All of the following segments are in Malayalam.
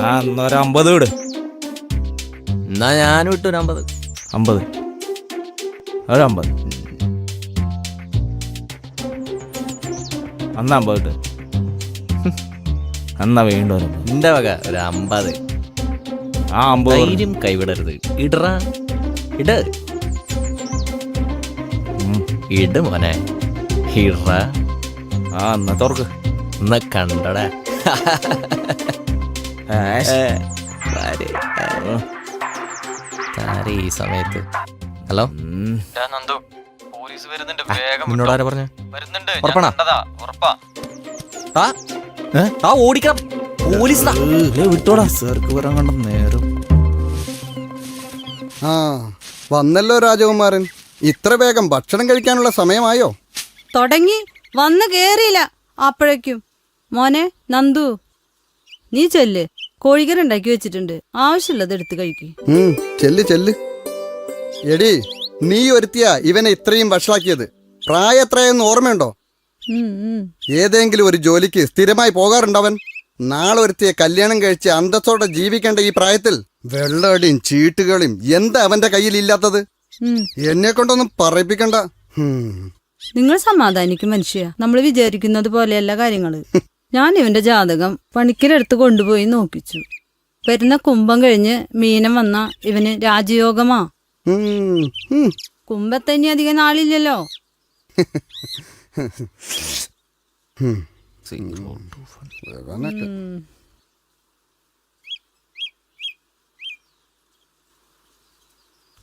എന്നൊരു 50 വിട്. എന്നാ ഞാനും ഇട്ടു 50. 50 ഒരു 50 അന്നാ 50 ഇട്ട്. എന്നാ വീണ്ടും എന്റെ വക ഒരു 50. ആ 50 ധൈര്യം കൈവിടരുത്. ഇടറാ ഇട് ഇട് മോനെ ഇടറ. ആ എന്നാ തുറക്ക്. എന്നാ കണ്ടടാ ഈ സമയത്ത്. ഹലോ നിന്നോടാരാ പറഞ്ഞ? ഓടിക്കണം പോലീസ് വിട്ടോടാ. സാർക്ക് വരാൻ കണ്ട നേരം. ആ വന്നല്ലോ രാജകുമാരൻ. ഇത്ര വേഗം ഭക്ഷണം കഴിക്കാനുള്ള സമയമായോ? തുടങ്ങി വന്ന് കേറിയില്ല അപ്പോഴേക്കും. മോനെ നന്ദു, നീ ചെല്ല്, കോഴിക്കറി ഉണ്ടാക്കി വെച്ചിട്ടുണ്ട്, ആവശ്യമുള്ളത് എടുത്ത് കഴിക്കും. ചെല്ല് ചെല്ല്. എടി, നീ ഒരുത്തിയാ ഇവനെ ഇത്രയും വഷളാക്കിയത്. പ്രായം എത്രയെന്ന് ഓർമ്മയുണ്ടോ? ഏതെങ്കിലും ഒരു ജോലിക്ക് സ്ഥിരമായി പോകാറുണ്ടവൻ. നാളെ ഒരുത്തിയെ കല്യാണം കഴിച്ച് അന്തസ്സോടെ ജീവിക്കേണ്ട ഈ പ്രായത്തിൽ വെള്ളടിയും ചീട്ടുകളിയും എന്താ അവന്റെ കയ്യിൽ ഇല്ലാത്തത്? എന്നെ കൊണ്ടൊന്നും പറയിപ്പിക്കണ്ട. നിങ്ങൾ സമാധാനിക്കും മനുഷ്യ. നമ്മൾ വിചാരിക്കുന്നത് പോലെയല്ല കാര്യങ്ങള്. ഞാൻ ഇവന്റെ ജാതകം പണിക്കരെടുത്ത് കൊണ്ടുപോയി നോക്കിച്ചു. വരുന്ന കുംഭം കഴിഞ്ഞ് മീനം വന്ന ഇവന് രാജയോഗമാ. കുംഭത്തന്നെ അധികം നാളില്ലല്ലോ.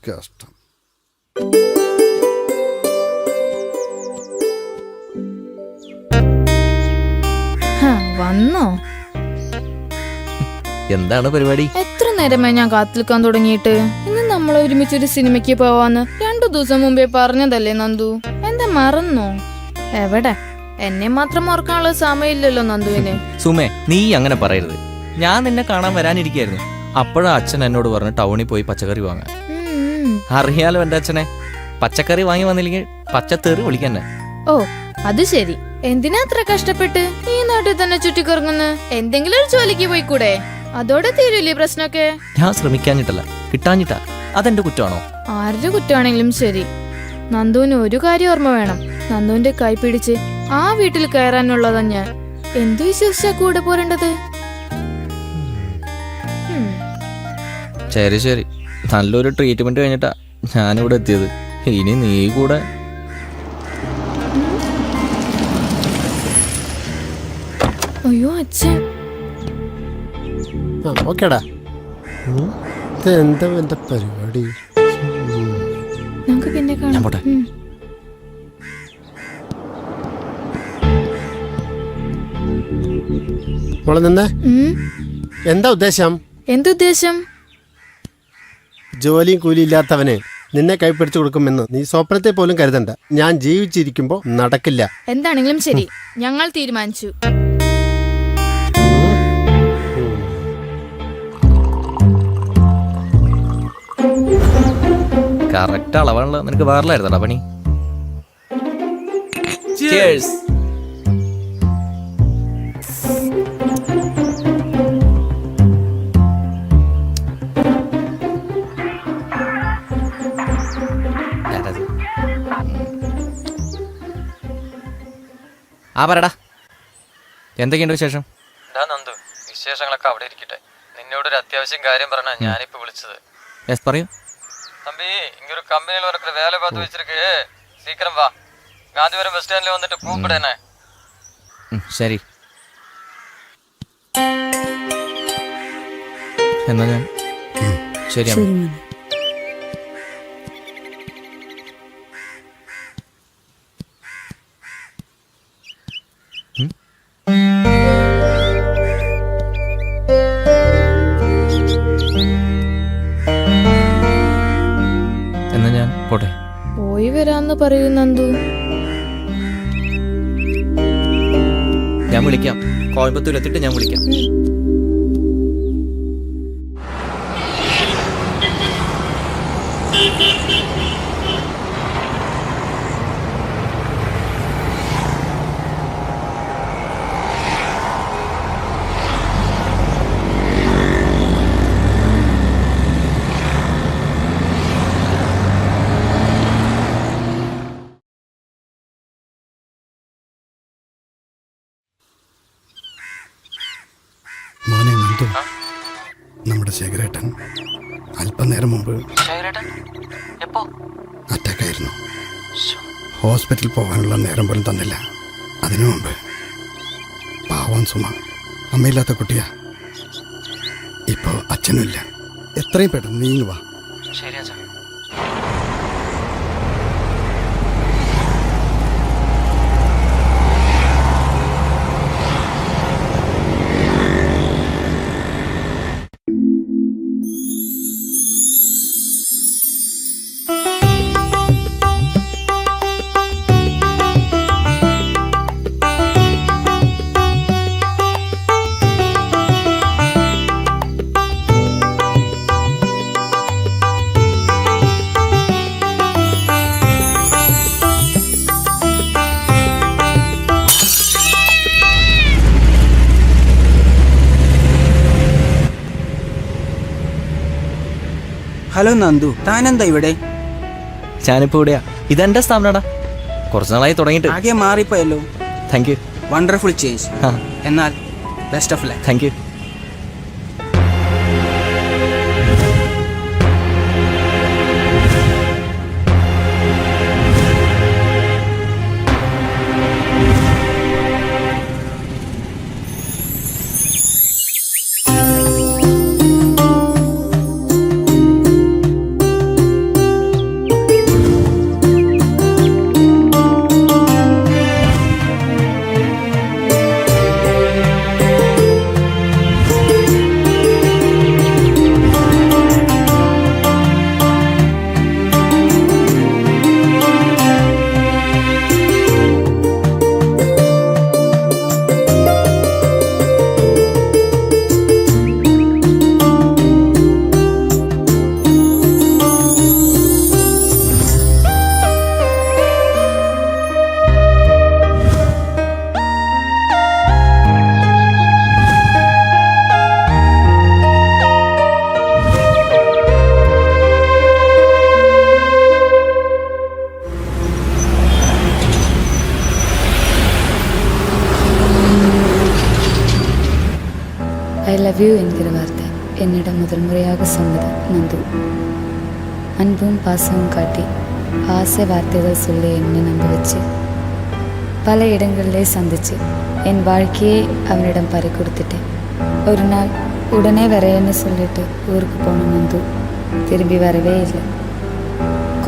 കഷ്ടം. വന്നോ? എന്താണ് പരിപാടി? എത്ര നേരമായി ഞാൻ കാത്തിൽക്കാൻ തുടങ്ങിയിട്ട്. ഇന്ന് നമ്മൾ ഒരുമിച്ചൊരു സിനിമയ്ക്ക് പോവാന്ന് 2 ദിവസം മുമ്പേ പറഞ്ഞതല്ലേ നന്ദു? എന്താ മറന്നോ? എവിടെ, എന്നെ മാത്രം ഓർക്കാനുള്ള സമയമില്ലല്ലോ നന്ദുവിന്. സുമേ, നീ അങ്ങനെ പറയരുത്. ഞാൻ നിന്നെ കാണാൻ വരാനിരിക്കായിരുന്നു. അപ്പോഴാ അച്ഛൻ എന്നോട് പറഞ്ഞു ടൗണിൽ പോയി പച്ചക്കറി വാങ്ങാൻ. അറിയാലോ എന്റെ അച്ഛനെ, പച്ചക്കറി വാങ്ങി വന്നില്ലെങ്കിൽ പച്ചത്തേറി വിളിക്കന്നെ. ഓ അത് ശരി. എന്തിനാ അത്ര കഷ്ടപ്പെട്ട് ഈ നാട്ടിൽ തന്നെ ചുറ്റിക്കറങ്ങുന്നു? എന്തെങ്കിലും ഒരു ജോലിക്ക് പോയിക്കൂടെ? അതോടെ തീരൂലേ പ്രശ്നമൊക്കെ? ഞാൻ ശ്രമിക്കാഞ്ഞിട്ടല്ല, കിട്ടാഞ്ഞിട്ടാ. അതെന്റെ കുറ്റമാണോ? ആരുടെ കുറ്റമാണെങ്കിലും ശരി, നന്ദുവിന് ഒരു കാര്യം ഓർമ്മ വേണം. നന്ദുവിന്റെ കൈ പിടിച്ച് ആ വീട്ടിൽ കയറാനുള്ളതാ ഞാൻ. എന്തു വിശ്വസിച്ചാ കൂടെ പോരേണ്ടത്? ശരി ശരി, നല്ലൊരു ട്രീറ്റ്മെന്റ് കഴിഞ്ഞിട്ടാ ഞാനിവിടെ എത്തിയത്. ഇനി നീ കൂടെ. അയ്യോ അച്ഛൻ. ഓക്കേടാ. എന്താ എന്റെ പരിപാടി? നമുക്ക് പിന്നെ കാണാം. മോളെ നിന്നേ. എന്താ ഉദ്ദേശം? എന്തുദ്ദേശം? ജോലിയും കൂലി ഇല്ലാത്തവന് നിന്നെ കൈപ്പിടിച്ചു കൊടുക്കുമെന്ന് നീ സ്വപ്നത്തെ പോലും കരുതണ്ട. ഞാൻ ജീവിച്ചിരിക്കുമ്പോ നടക്കില്ല. എന്താണെങ്കിലും ശരി, ഞങ്ങൾ തീരുമാനിച്ചു. കറക്റ്റ് അളവാണല്ലോ. നിനക്ക് വേറെല്ലായിരുന്നടാ പണി. Cheers. ആ പറടാ, എന്തൊക്കെയുണ്ട് വിശേഷം? നന്ദു, വിശേഷങ്ങളൊക്കെ അവിടെ ഇരിക്കട്ടെ. നിന്നോടൊരു അത്യാവശ്യം കാര്യം പറഞ്ഞാ ഞാനിപ്പോ വിളിച്ചത്. യെസ് പറയൂ. தம்பி, இங்க ஒரு கம்பெனில இருக்கிற வேலை பார்த்து வச்சிருக்கு. சீக்கிரம் வா. காந்திபுரம் பஸ் ஸ்டாண்ட்ல வந்துட்டு கூப்பிடுனே. ശരി. എന്നാ ഞാൻ ശരി. എന്നാ ഞാൻ പോട്ടെ. പോയി വരാന്ന് പറയൂ നന്ദു. ഞാൻ വിളിക്കാം. കോയമ്പത്തൂർ എത്തിയിട്ട് ഞാൻ വിളിക്കാം. മോനെ നന്ദു, നമ്മുടെ ശേഖരേട്ടൻ അല്പനേരം മുമ്പ് അറ്റാക്കായിരുന്നു. ഹോസ്പിറ്റലിൽ പോകാനുള്ള നേരം പോലും തന്നില്ല. അതിനു മുമ്പ് പാവം സുമ, അമ്മയില്ലാത്ത കുട്ടിയാ. ഇപ്പോ അച്ഛനുമില്ല. എത്രയും പെട്ടെന്ന് നീങ്ങുവാ. ഹലോ നന്ദു, താനെന്താ ഇവിടെ? ഞാനിപ്പോ ഇവിടെയാ. ഇതെന്റെ സ്ഥാപനടാ. കുറച്ച് നാളായി തുടങ്ങിയിട്ട്. ആകെ മാറിപ്പോയല്ലോ. Thank you. Wonderful change. ആ, എന്നാൽ best of luck. Thank you. I love you என்கிற வார்த்தை என்னிடம் முதல் முறையாக சொன்னது நந்து. அன்பும் பாசமும் காட்டி ஆசை வார்த்தைகள் சொல்லி என்னை நம்ப வச்சு பல இடங்களிலே சந்திச்சு என் வாழ்க்கையே அவனிடம் பறி கொடுத்துட்டேன். ஒரு நாள் உடனே வரையன்னு சொல்லிட்டு ஊருக்கு போன நந்து திரும்பி வரவே இல்லை.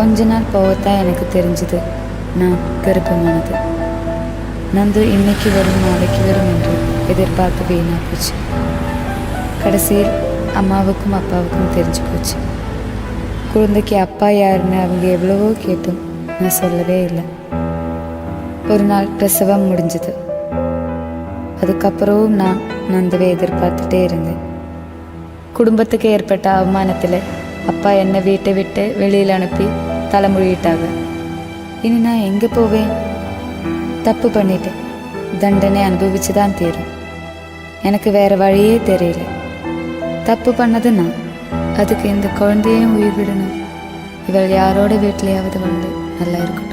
கொஞ்ச நாள் போகத்தான் எனக்கு தெரிஞ்சது நான் கர்ப்பமானது. நந்து இன்னைக்கு வரும் நாளைக்கு வரும் என்று எதிர்பார்த்து வீணா போச்சு. கடைசியில் அம்மாவுக்கும் அப்பாவுக்கும் தெரிஞ்சு போச்சு. குழந்தைக்கு அப்பா யாருன்னு அவங்க எவ்வளவோ கேட்டும் நான் சொல்லவே இல்லை. ஒரு நாள் பிரசவம் முடிஞ்சது. அதுக்கப்புறவும் நான் நந்துவை எதிர்பார்த்துட்டே இருந்தேன். குடும்பத்துக்கு ஏற்பட்ட அவமானத்தில் அப்பா என்னை வீட்டை விட்டு வெளியில் அனுப்பி தலைமொழியிட்டாங்க. இனி நான் எங்கே போவேன்? தப்பு பண்ணிட்டேன், தண்டனை அனுபவிச்சு தான் தீரும். எனக்கு வேறு வழியே தெரியல. தப்பு பண்ணது நான், அதுக்கு இந்த குழந்தையும் உயிர் விடணும். இவள் யாரோட வீட்லையாவது வந்து நல்லா இருக்கட்டும்.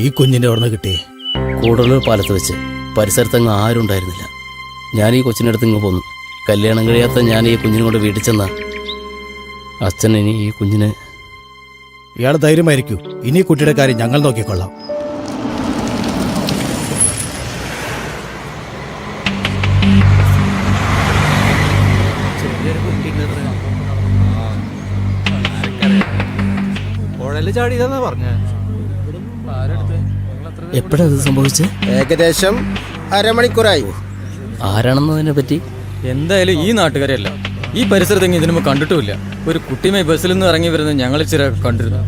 ഈ കുഞ്ഞിൻ്റെ അവിടെ നിന്ന് കിട്ടി. കൂടല്ലൂർ പാലത്ത് വെച്ച് പരിസരത്തങ്ങ് ആരും ഉണ്ടായിരുന്നില്ല. ഞാൻ ഈ കൊച്ചിൻ്റെ അടുത്ത് ഇങ്ങ് പോന്നു. കല്യാണം കഴിയാത്ത ഞാൻ ഈ കുഞ്ഞിനെ കൊണ്ട് വീട്ടിൽ ചെന്ന അച്ഛൻ ഇനി ഈ കുഞ്ഞിനെ. ഇയാൾ ധൈര്യമായിരിക്കൂ, ഇനി കുട്ടിയുടെ കാര്യം ഞങ്ങൾ നോക്കിക്കൊള്ളാം. ചാടിയതാ പറഞ്ഞ എപ്പോഴാ ഇത് സംഭവിച്ചത്? ഏകദേശം അരമണിക്കൂറായി. ആരാണെന്നതിനെ പറ്റി എന്തായാലും ഈ നാട്ടുകാരെയല്ല, ഈ പരിസരത്തെങ്കിൽ ഇതിനു മുമ്പ് കണ്ടിട്ടുമില്ല. ഒരു കുട്ടിയുമായി ബസ്സിൽ നിന്ന് ഇറങ്ങി വരുന്നത് ഞങ്ങൾ ഇച്ചിരി കണ്ടിരുന്നു.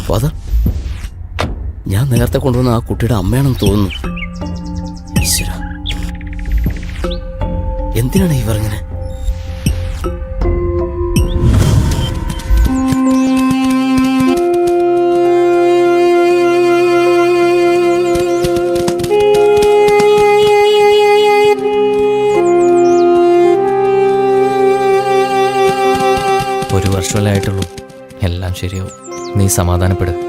ഫാദർ, ഞാൻ നേരത്തെ കൊണ്ടുവന്ന ആ കുട്ടിയുടെ അമ്മയാണെന്ന് തോന്നുന്നു. ഈശ്വര, എന്തിനാണ് ഈ പറഞ്ഞത്? ഒരു വർഷമല്ലേ ആയിട്ടുള്ളൂ, എല്ലാം ശരിയാവും. നീ സമാധാനപ്പെടും.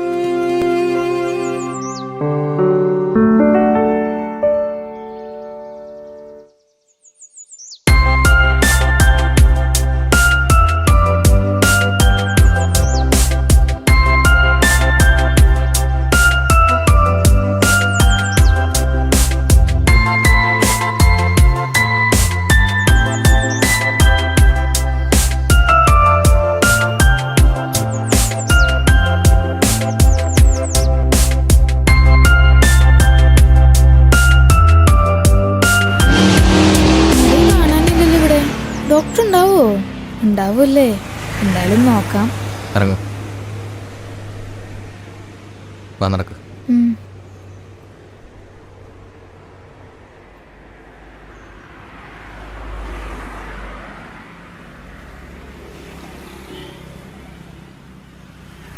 ഡോക്ടർ ഉണ്ടാവോ? ഉണ്ടാവൂല്ലേ? എന്തായാലും നോക്കാം. ഇറങ്ങും, വാ നടക്ക്.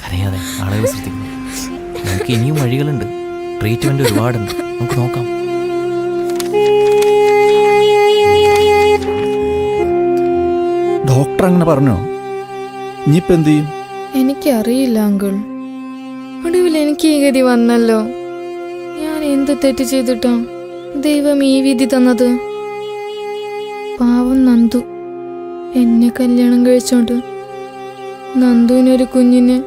കരയാതെ, ആളുകൾ ശ്രദ്ധിക്കുന്നു. നമുക്ക് ഇനിയും വഴികളുണ്ട്, ട്രീറ്റ്മെന്റ് ഒരുപാടുണ്ട്, നമുക്ക് നോക്കാം. ഡോക്ടർ അങ്ങനെ പറഞ്ഞോ? ഇനിയിപ്പോ എന്ത് ചെയ്യും? എനിക്കറിയില്ല അങ്കിൾ. ഒടുവിൽ എനിക്ക് ഈ ഗതി വന്നല്ലോ. ഞാൻ എന്ത് തെറ്റ് ചെയ്തിട്ടാ ദൈവം ഈ വിധി തന്നത്? പാവം നന്ദു എന്നെ കല്യാണം കഴിച്ചോണ്ട് നന്ദുവിനൊരു കുഞ്ഞിന്.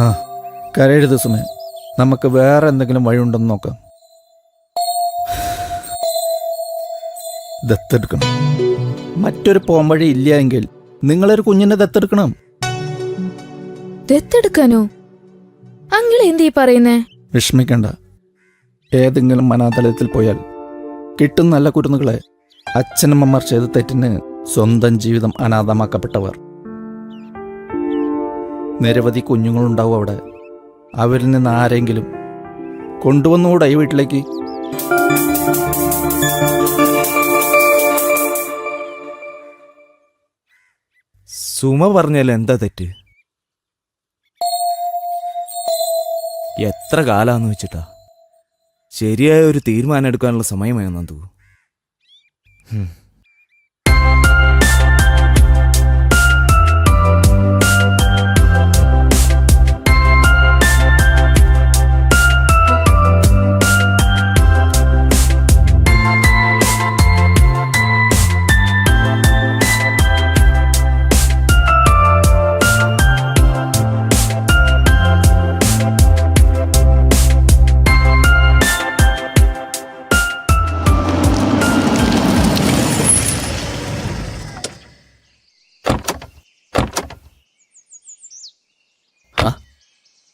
ആ, കരയരുത് സുമേ, നമുക്ക് വേറെ എന്തെങ്കിലും വഴിയുണ്ടെന്ന് നോക്കാം. ദത്തെടുക്കണം. മറ്റൊരു പോംവഴി ഇല്ല എങ്കിൽ നിങ്ങളൊരു കുഞ്ഞിനെ ദത്തെടുക്കണം. ദത്തെടുക്കാനോ? അങ്കിൾ എന്തീ പറയുന്നേ? വിഷമിക്കണ്ട. ഏതെങ്കിലും അനാഥാലയത്തിൽ പോയാൽ കിട്ടും നല്ല കുരുന്നുകളെ. അച്ഛനമ്മമാർ ചെയ്ത തെറ്റിന് സ്വന്തം ജീവിതം അനാഥമാക്കപ്പെട്ടവർ നിരവധി കുഞ്ഞുങ്ങളുണ്ടാവും അവിടെ. അവരിൽ നിന്ന് ആരെങ്കിലും കൊണ്ടുവന്നുകൂടെ ഈ വീട്ടിലേക്ക്? സുമ പറഞ്ഞാൽ എന്താ തെറ്റ്? എത്ര കാലാന്ന് വെച്ചിട്ടാ? ശരിയായ ഒരു തീരുമാനം എടുക്കാനുള്ള സമയമായി Nandu.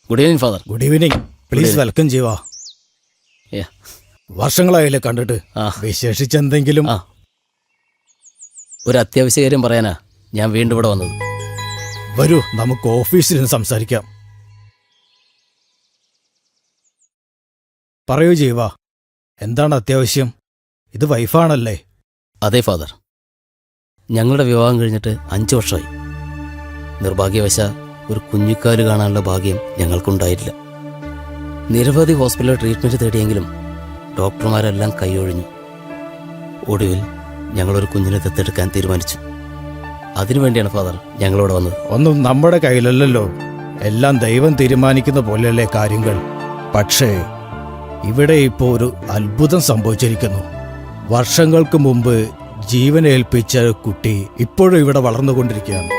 Good evening father. Good evening. Please welcome Jeeva. വർഷങ്ങളായില്ലേ കണ്ടിട്ട്. വിശേഷിച്ചെന്തെങ്കിലും? ഒരു അത്യാവശ്യ കാര്യം പറയാനാ ഞാൻ വീണ്ടും ഇവിടെ വന്നത്. വരൂ, നമുക്ക് ഓഫീസിൽ നിന്ന് സംസാരിക്കാം. പറയൂ ജീവാ, എന്താണ് അത്യാവശ്യം? ഇത് വൈഫാണല്ലേ? അതെ ഫാദർ, ഞങ്ങളുടെ വിവാഹം കഴിഞ്ഞിട്ട് 5 വർഷമായി. നിർഭാഗ്യവശാൽ ഒരു കുഞ്ഞിക്കാല് കാണാനുള്ള ഭാഗ്യം ഞങ്ങൾക്കുണ്ടായില്ല. നിരവധി ഹോസ്പിറ്റലിൽ ട്രീറ്റ്മെൻറ്റ് തേടിയെങ്കിലും ഡോക്ടർമാരെല്ലാം കൈയൊഴിഞ്ഞു. ഒടുവിൽ ഞങ്ങളൊരു കുഞ്ഞിനെ ദത്തെടുക്കാൻ തീരുമാനിച്ചു. അതിനുവേണ്ടിയാണ് ഫാദർ ഞങ്ങളോട് വന്നത്. ഒന്നും നമ്മുടെ കയ്യിലല്ലല്ലോ, എല്ലാം ദൈവം തീരുമാനിക്കുന്ന പോലെയല്ലേ കാര്യങ്ങൾ. പക്ഷേ ഇവിടെ ഇപ്പോൾ ഒരു അത്ഭുതം സംഭവിച്ചിരിക്കുന്നു. വർഷങ്ങൾക്ക് മുമ്പ് ജീവനേൽപ്പിച്ച കുട്ടി ഇപ്പോഴും ഇവിടെ വളർന്നുകൊണ്ടിരിക്കുകയാണ്.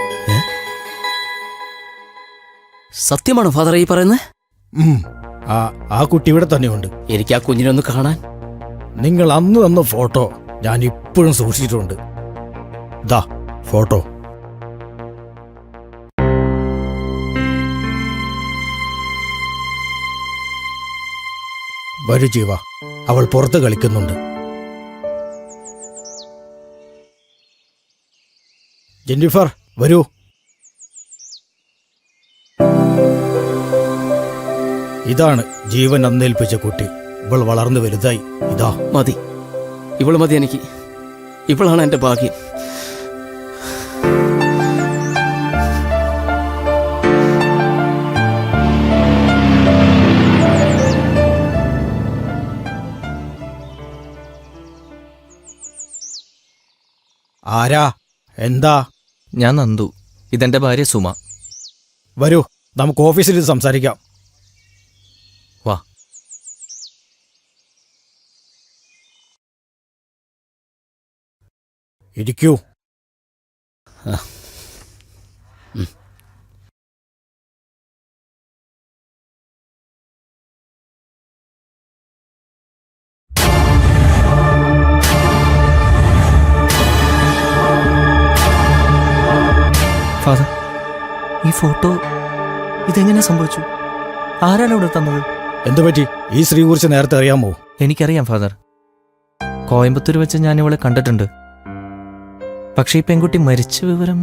സത്യമാണോ ഫാദർ ഈ പറയുന്നത്? ആ കുട്ടി ഇവിടെ തന്നെയുണ്ട്. എനിക്ക് ആ കുഞ്ഞിനെ ഒന്ന് കാണാൻ. നിങ്ങൾ അന്ന് തന്ന ഫോട്ടോ ഞാൻ ഇപ്പോഴും സൂക്ഷിച്ചിട്ടുണ്ട്. ദാ ഫോട്ടോ. വരൂ ജീവ, അവൾ പുറത്ത് കളിക്കുന്നുണ്ട്. ജെന്നിഫർ വരൂ. ഇതാണ് ജീവൻ അന്നേൽപ്പിച്ച കുട്ടി. ഇവൾ വളർന്നു വലുതായി. ഇതാ മതി, ഇവള് മതി എനിക്ക്. ഇവളാണ് എൻ്റെ ഭാഗ്യം. ആരാ? എന്താ? ഞാൻ നന്ദു, ഇതെന്റെ ഭാര്യ സുമ. വരൂ, നമുക്ക് ഓഫീസിൽ ഇത് സംസാരിക്കാം. വാ. ഇരിക്കൂ. ഫാദർ, ഈ ഫോട്ടോ ഇതെങ്ങനെ സംഭവിച്ചു? ആരാണ് ഇവിടെ തന്നത്? എന്തുപറ്റി? ഈ സ്ത്രീ കുറിച്ച് നേരത്തെ അറിയാമോ? എനിക്കറിയാം ഫാദർ. കോയമ്പത്തൂർ വെച്ച് ഞാൻ ഇവളെ കണ്ടിട്ടുണ്ട്. പക്ഷേ ഈ പെൺകുട്ടി മരിച്ച വിവരം...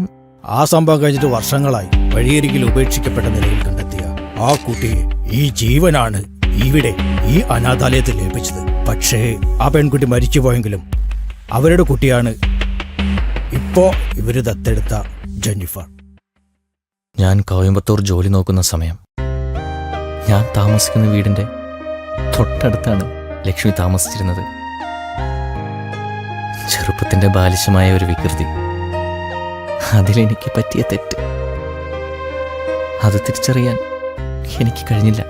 ആ സംഭവം കഴിഞ്ഞിട്ട് വർഷങ്ങളായി. വഴിയരികിൽ ഉപേക്ഷിക്കപ്പെട്ട നിലയിൽ കണ്ടെത്തിയ ആ കുട്ടിയെ ഈ ജീവനാണ് ഇവിടെ ഈ അനാഥാലയത്തിൽ ഏൽപ്പിച്ചത്. പക്ഷേ ആ പെൺകുട്ടി മരിച്ചുപോയെങ്കിലും അവരുടെ കുട്ടിയാണ് ഇപ്പോ ഇവര് ദത്തെടുത്ത ജെന്നിഫർ. ഞാൻ കോയമ്പത്തൂർ ജോലി നോക്കുന്ന സമയം ഞാൻ താമസിക്കുന്ന വീടിന്റെ തൊട്ടടുത്താണ് ലക്ഷ്മി താമസിച്ചിരുന്നത്. ചെറുപ്പത്തിന്റെ ബാലിശമായ ഒരു വികൃതി, അതിലെനിക്ക് പറ്റിയ തെറ്റ്. അത് തിരിച്ചറിയാൻ എനിക്ക് കഴിഞ്ഞില്ല.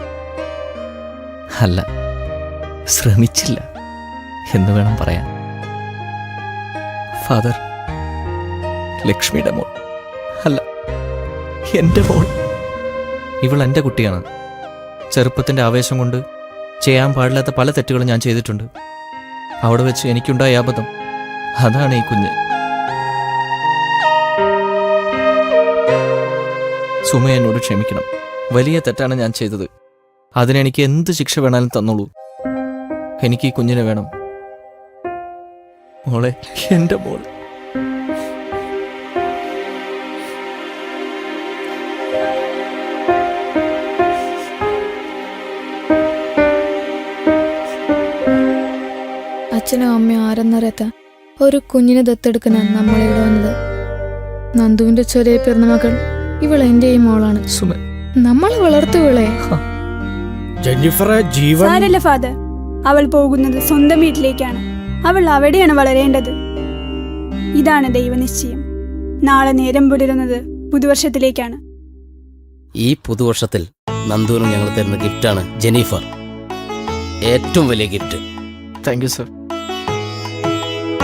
അല്ല, ശ്രമിച്ചില്ല എന്ന് വേണം പറയാൻ. ഫാദർ, ലക്ഷ്മിയുടെ മോൾ അല്ല, എൻ്റെ മോൾ. ഇവൾ എൻ്റെ കുട്ടിയാണ്. ചെറുപ്പത്തിൻ്റെ ആവേശം കൊണ്ട് ചെയ്യാൻ പാടില്ലാത്ത പല തെറ്റുകളും ഞാൻ ചെയ്തിട്ടുണ്ട്. അവിടെ വെച്ച് എനിക്കുണ്ടായ അബദ്ധം, അതാണ് ഈ കുഞ്ഞ്. സുമ എന്നോട് ക്ഷമിക്കണം. വലിയ തെറ്റാണ് ഞാൻ ചെയ്തത്. അതിനെനിക്ക് എന്ത് ശിക്ഷ വേണാലും തന്നോളൂ. എനിക്ക് ഈ കുഞ്ഞിനെ വേണം. മോളെ, എൻ്റെ മോൾ. അച്ഛനും അമ്മയും ആരെന്നറിയാത്ത ഒരു കുഞ്ഞിനെ ദത്തെടുക്കാനാണ് നമ്മളിവിടെ വന്നത്. നന്ദുവിന്റെ ചെറിയ പിറന്ന മകൾ ഇവൾ എന്റെയും മോളാണ്. നമ്മൾ വളർത്തുവിളെ. സാരല്ല ഫാദർ, അവൾ പോകുന്നത് സ്വന്തം വീട്ടിലേക്കാണ്. അവൾ അവിടെയാണ് വളരേണ്ടത്. ഇതാണ് ദൈവനിശ്ചയം. നാളെ നേരം പുലരുന്നത് പുതുവർഷത്തിലേക്കാണ്. ഈ പുതുവർഷത്തിൽ നന്ദുവിനും ഞങ്ങൾ തരുന്ന ഗിഫ്റ്റാണ് ജെന്നിഫർ. ഏറ്റവും വലിയ ഗിഫ്റ്റ്. Thank you sir.